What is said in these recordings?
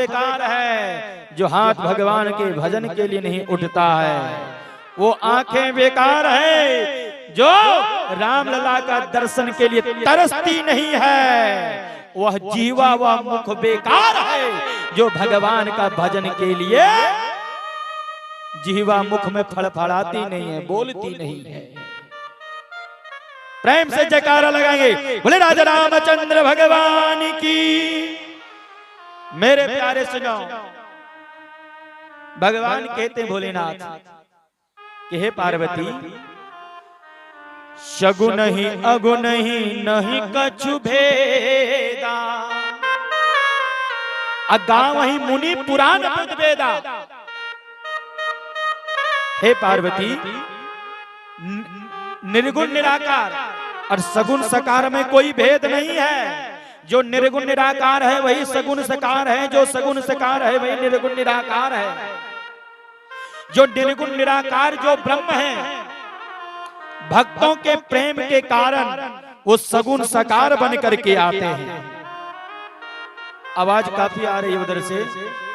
बेकार है जो हाथ भगवान के भजन के लिए नहीं उठता है। वो आंखें बेकार है जो राम लला का दर्शन के लिए तरसती नहीं है। वह जीवा व मुख बेकार है जो भगवान का भजन के लिए जीवा मुख में फड़फड़ाती नहीं है, बोलती नहीं है। प्रेम से जयकारा लगाएंगे, बोले राजा रामचंद्र भगवान की। मेरे प्यारे सुनो, भगवान कहते भोलेनाथ कि हे पार्वती, शगुन ही अगुन ही नहीं कछु भेदा, अगाव ही मुनि पुराण वेदा। हे पार्वती, निर्गुण निराकार और सगुण सकार में कोई भेद नहीं है। जो निर्गुण निराकार है वही सगुण सकार है, जो सगुण सकार है वही निर्गुण निराकार है। जो निर्गुण निराकार जो ब्रह्म है, भक्तों के प्रेम के कारण वो सगुण सकार बन करके आते हैं। आवाज काफी आ रही है उधर से,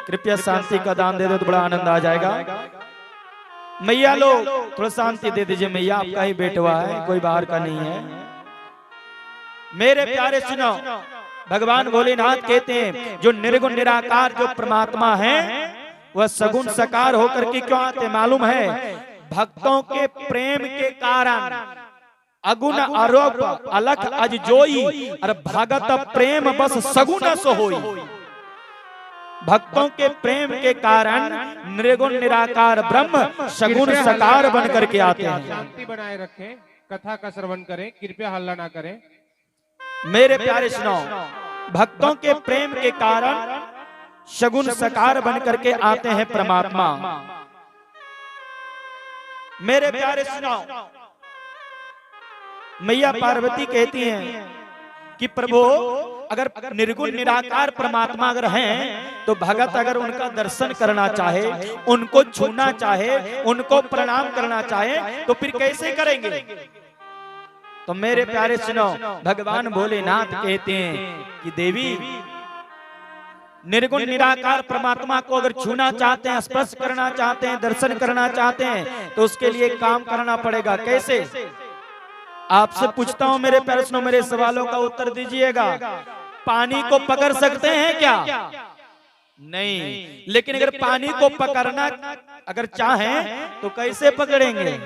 कृपया शांति का दान दे दो तो बड़ा आनंद आ जाएगा। मैया लोग थोड़ा शांति दे दीजिए, मैया आपका ही बेटवा है, कोई बाहर का नहीं है। मेरे प्यारे सुनो, भगवान भोलेनाथ कहते हैं जो निर्गुण निराकार जो परमात्मा है वह सगुण सकार होकर के क्यों आते मालूम है? भक्तों के प्रेम के कारण। अगुण आरोप अलख अज जोई और भगत प्रेम बस सगुण सो होई। भक्तों के प्रेम के कारण निर्गुण निराकार ब्रह्म सगुण सकार बन करके आते हैं। शांति बनाए रखें, कथा का श्रवण करें, कृपया हल्ला ना करें। मेरे प्यारे सुनो, भक्तों के प्रेम के कारण सगुण सकार बन करके आते हैं परमात्मा। मेरे प्यारे सुनो, मैया पार्वती कहती हैं कि प्रभु अगर निर्गुण निराकार परमात्मा अगर हैं तो भगत अगर उनका दर्शन करना चाहे, उनको छूना चाहे, उनको प्रणाम करना चाहे तो फिर कैसे करेंगे? तो मेरे प्यारे सुनो, भगवान भोलेनाथ कहते हैं कि देवी, निर्गुण निराकार परमात्मा को अगर छूना चाहते हैं, स्पर्श करना चाहते हैं, दर्शन करना चाहते हैं तो उसके लिए काम करना पड़ेगा। कैसे? आपसे पूछता हूं मेरे प्यारे सुनो, मेरे सवालों का उत्तर दीजिएगा। पानी को पकड़ सकते हैं क्या? नहीं। लेकिन अगर पानी को पकड़ना अगर चाहें तो कैसे पकड़ेंगे?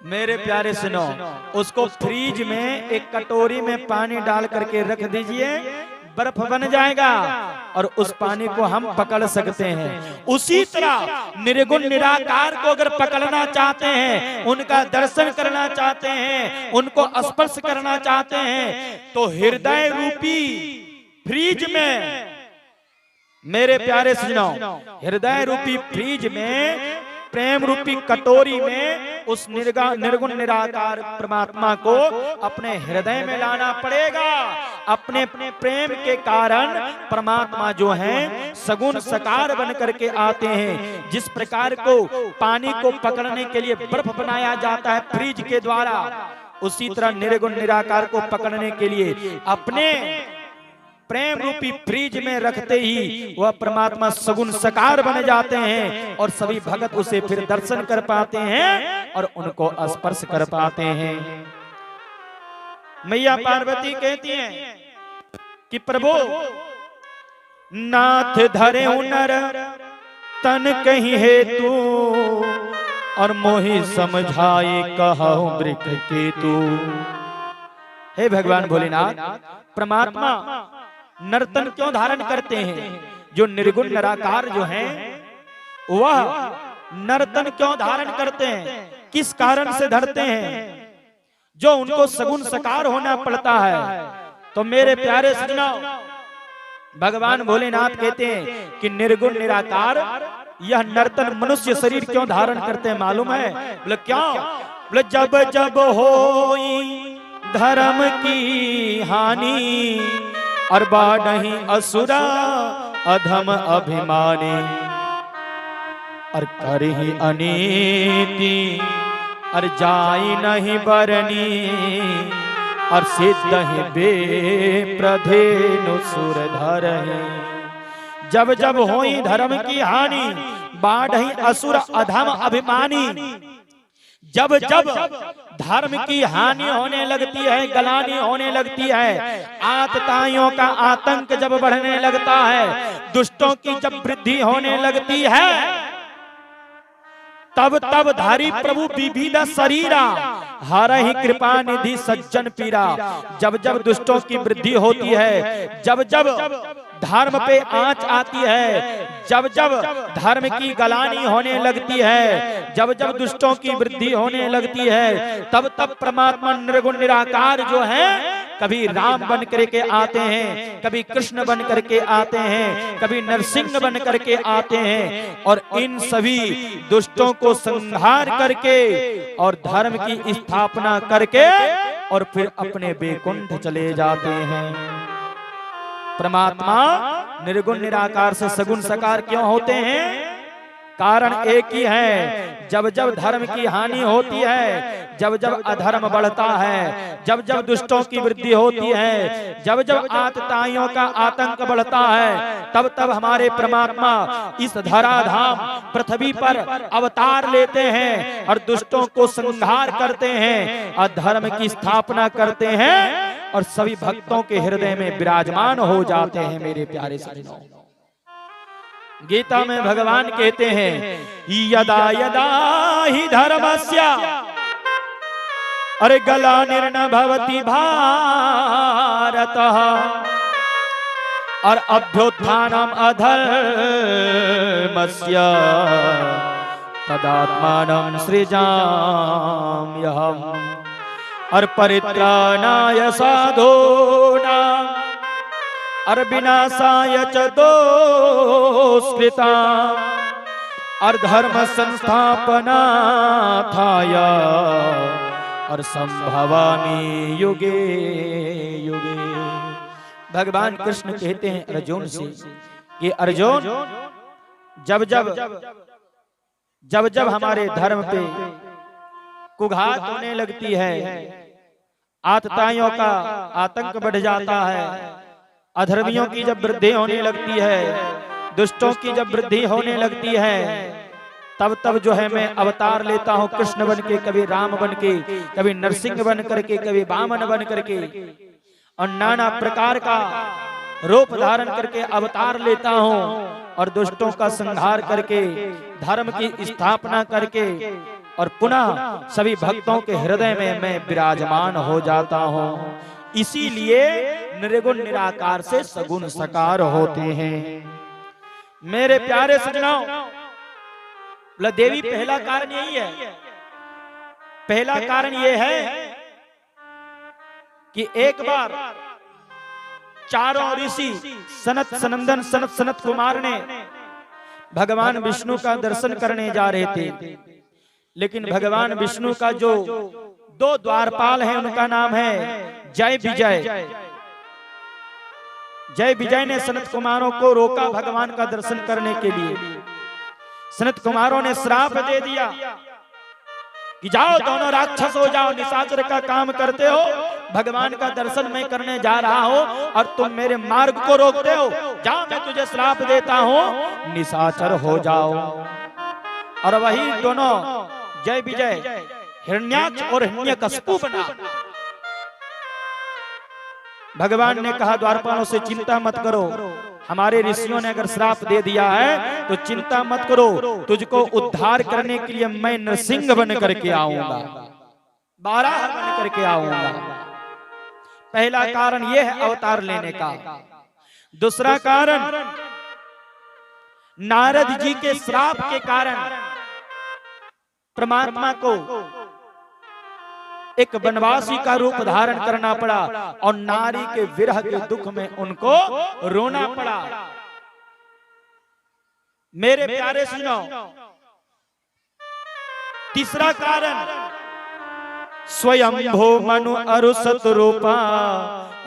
मेरे प्यारे सुनो, उसको फ्रीज में एक कटोरी में पानी डाल करके रख दीजिए, बर्फ बन जाएगा और उस पानी को हम पकड़ सकते हैं। उसी तरह निर्गुण निराकार को अगर पकड़ना चाहते हैं, उनका दर्शन करना चाहते हैं, उनको स्पर्श करना चाहते हैं तो हृदय रूपी फ्रीज में, मेरे प्यारे सुनो, हृदय रूपी फ्रीज में, प्रेम रूपी कटोरी में उस निर्गुण निराकार परमात्मा को अपने हृदय में लाना पड़ेगा। अपने प्रेम के कारण परमात्मा जो हैं सगुण सकार बन करके आते हैं। जिस प्रकार को पानी को पकड़ने के लिए बर्फ बनाया जाता है फ्रिज के द्वारा, उसी तरह निर्गुण निराकार को पकड़ने के लिए अपने प्रेम रूपी फ्रिज में रखते ही वह परमात्मा सगुण सकार बन जाते हैं और सभी भगत उसे फिर दर्शन कर पाते हैं और उनको स्पर्श कर पाते हैं। मैया पार्वती कहती हैं कि प्रभु, नाथ धरे नर तन कहीं हेतु और मोहि समझाए कहूं वृक्ष केतु। हे भगवान भोलेनाथ, परमात्मा नर्तन क्यों धारण करते हैं? जो निर्गुण निराकार जो हैं वह नर्तन क्यों धारण करते हैं? किस कारण से धरते हैं? जो उनको सगुण सकार होना पड़ता है। तो मेरे प्यारे सुनो, भगवान भोलेनाथ कहते हैं कि निर्गुण निराकार यह नर्तन मनुष्य शरीर क्यों धारण करते हैं मालूम है? बोले क्या? बोले जब जब होई धर्म की हानि और बाढ़ही असुरा अधम अभिमानी और करही अनीति और जाई नहीं बरनी और सिद्ध ही बेप्रधेनु सुर धरहि जब जब होई धर्म की हानि, बाढ़ही असुर अधम अभिमानी। जब जब धर्म की हानि होने लगती है, गलानी होने लगती है, आतताइयों का आतंक जब बढ़ने लगता है, दुष्टों की जब वृद्धि होने लगती है, तब तब धारी प्रभु विविध शरीरा, हरहि कृपा निधि सज्जन पीरा। जब जब दुष्टों की वृद्धि होती है, जब जब धर्म पे आंच आती है, जब जब धर्म की गलानी होने लगती है, जब जब दुष्टों की वृद्धि होने लगती है, तब तब परमात्मा निर्गुण निराकार जो है, कभी राम बन करके आते हैं, कभी कृष्ण बन करके आते हैं, कभी नरसिंह बन करके आते हैं, और इन सभी दुष्टों को संहार करके और धर्म की स्थापना करके और फिर अपने बैकुंठ चले जाते हैं। परमात्मा निर्गुण निराकार से सगुण साकार क्यों होते हैं? कारण एक ही है, जब जब धर्म की हानि होती है, जब जब अधर्म बढ़ता है, जब जब दुष्टों की वृद्धि होती है, जब जब आतताइयों का आतंक बढ़ता है, तब तब हमारे परमात्मा इस धराधाम पृथ्वी पर अवतार लेते हैं और दुष्टों को संहार करते हैं और धर्म की स्थापना करते हैं और सभी भक्तों के हृदय में विराजमान हो जाते हैं। मेरे प्यारे सज्जनों, गीता में भगवान कहते हैं, यदा यदा ही धर्मस्य अरे ग्लानिर्न भवति भारत और अभ्युत्थानम अधर्मस्य तदात्मानं सृजाम्यहम् और परित्राणाय साधूनां और विनाशाय च दुष्कृतां और धर्म संस्थापनार्थाय और संभवामि युगे युगे। भगवान कृष्ण कहते हैं अर्जुन से कि अर्जुन, जब जब हमारे धर्म पे कुघात होने लगती है, आतताइयों का आतंक बढ़ जाता है, अधर्मियों की जब वृद्धि होने लगती है, दुष्टों की जब वृद्धि होने लगती है, तब तब जो है मैं अवतार लेता हूँ कृष्ण बन के, कभी राम बन के, कभी नरसिंह बन करके, कभी वामन बन करके, और नाना प्रकार का रूप धारण करके अवतार लेता हूँ और दुष्टों का संहार करके, धर्म की स्थापना करके और पुनः सभी भक्तों के हृदय में मैं विराजमान हो जाता हूँ। इसीलिए निर्गुण निराकार से सगुण साकार होते हैं। मेरे प्यारे सज्जनों, देवी पहला कारण यही है। पहला कारण यह है कि एक बार चारों ऋषि सनत सनंदन सनत सनत कुमार ने भगवान विष्णु का दर्शन करने जा रहे थे, लेकिन भगवान विष्णु का जो दो द्वारपाल हैं, उनका नाम है जय विजय। जय विजय ने सनत कुमारों को रोका भगवान का दर्शन करने के लिए। सनत कुमारों ने श्राप दे दिया कि जाओ दोनों राक्षस हो जाओ, निशाचर का काम करते हो, भगवान का दर्शन मैं करने जा रहा हूं और तुम मेरे मार्ग को रोकते हो, जाओ मैं तुझे श्राप देता हूं, निशाचर हो जाओ। और वही दोनों जय विजय हिरण्याक्ष और हिरण्यकशिपु बना। भगवान ने कहा द्वारपालों से चिंता मत करो, हमारे ऋषियों ने अगर श्राप दे दिया है तो चिंता मत करो, तुझको उद्धार करने के लिए मैं नरसिंह बन करके आऊंगा, बाराह बन करके आऊंगा। पहला कारण यह है अवतार लेने का। दूसरा कारण, नारद जी के श्राप के कारण परमात्मा को एक वनवासी का रूप धारण करना पड़ा और नारी के विरह के दुख में उनको रोना पड़ा। मेरे प्यारे सुनो, तीसरा कारण, स्वयंभो मनु अरु सतरूपा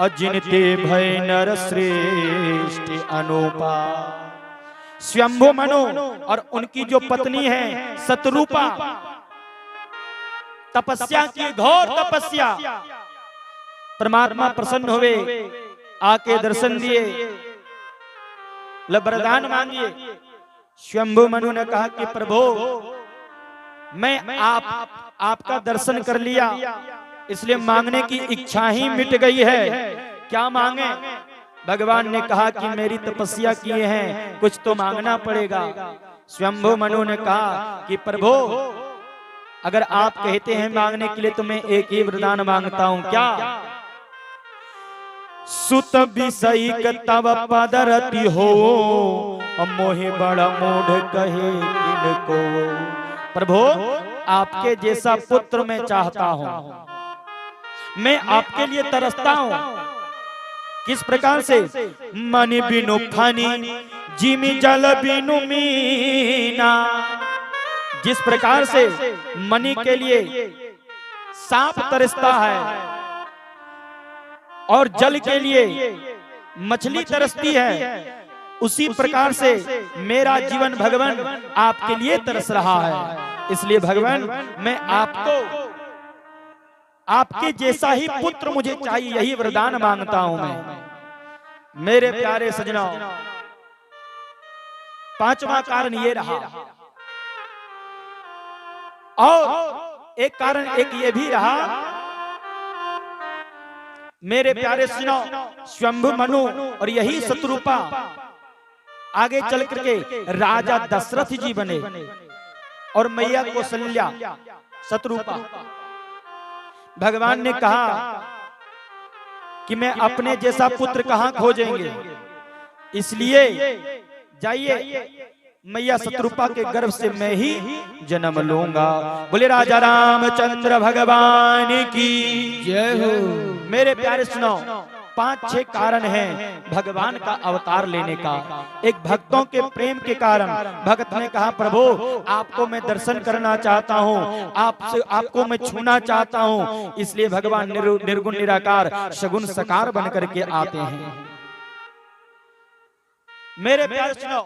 अजिनते भय नर श्रेष्ठ अनुपा। स्वयंभो मनु और उनकी जो पत्नी है सतरूपा, तपस्या की, घोर तपस्या। परमात्मा प्रसन्न हुए, आके दर्शन दिए बोले वरदान मांगिए। स्वयंभू मनु ने कहा कि प्रभु मैं आपका दर्शन कर लिया, इसलिए मांगने की इच्छा ही मिट गई है, क्या मांगे? भगवान ने कहा कि मेरी तपस्या किए हैं, कुछ तो मांगना पड़ेगा। स्वयंभू मनु ने कहा कि प्रभु अगर आप कहते हैं मांगने के लिए तो मैं एक ही वरदान मांगता हूं, क्या? सुत विषयी तब पदरति हो, मोहि बड़ा मूढ़ कहे किनको। प्रभु आपके जैसा पुत्र मैं चाहता हूं, मैं आपके लिए तरसता हूं। किस प्रकार से? मनि बिनु खानी जिमी जल बिनु मीना। जिस प्रकार से मणि के लिए सांप तरसता है और जल के लिए मछली तरसती है, उसी प्रकार से मेरा जीवन भगवान आपके लिए तरस रहा है। इसलिए भगवान मैं आपको आपके जैसा ही पुत्र मुझे चाहिए, यही वरदान मांगता हूं मैं। मेरे प्यारे सजनों, पांचवा कारण ये रहा, और एक कारण एक ये भी रहा मेरे प्यारे सजनों, स्वयंभू मनु और यही शत्रुपा आगे चल करके राजा दशरथ जी बने और मैया कौशल्या शत्रुपा। भगवान ने कहा कि मैं अपने जैसा पुत्र कहां खोजेंगे, इसलिए जाइए मैया शत्रुपा के गर्भ से मैं ही जन्म लूंगा। बोले राजा रामचंद्र भगवान की जय हो। मेरे प्यारे सुनो, 5-6 कारण हैं भगवान का अवतार लेने का। एक भक्तों के प्रेम के कारण भक्त ने कहा प्रभु आपको मैं दर्शन करना चाहता हूँ, आपको मैं छूना चाहता हूँ, इसलिए भगवान निर्गुण निराकार सगुण साकार बन करके आते हैं। मेरे प्यारे सुनो,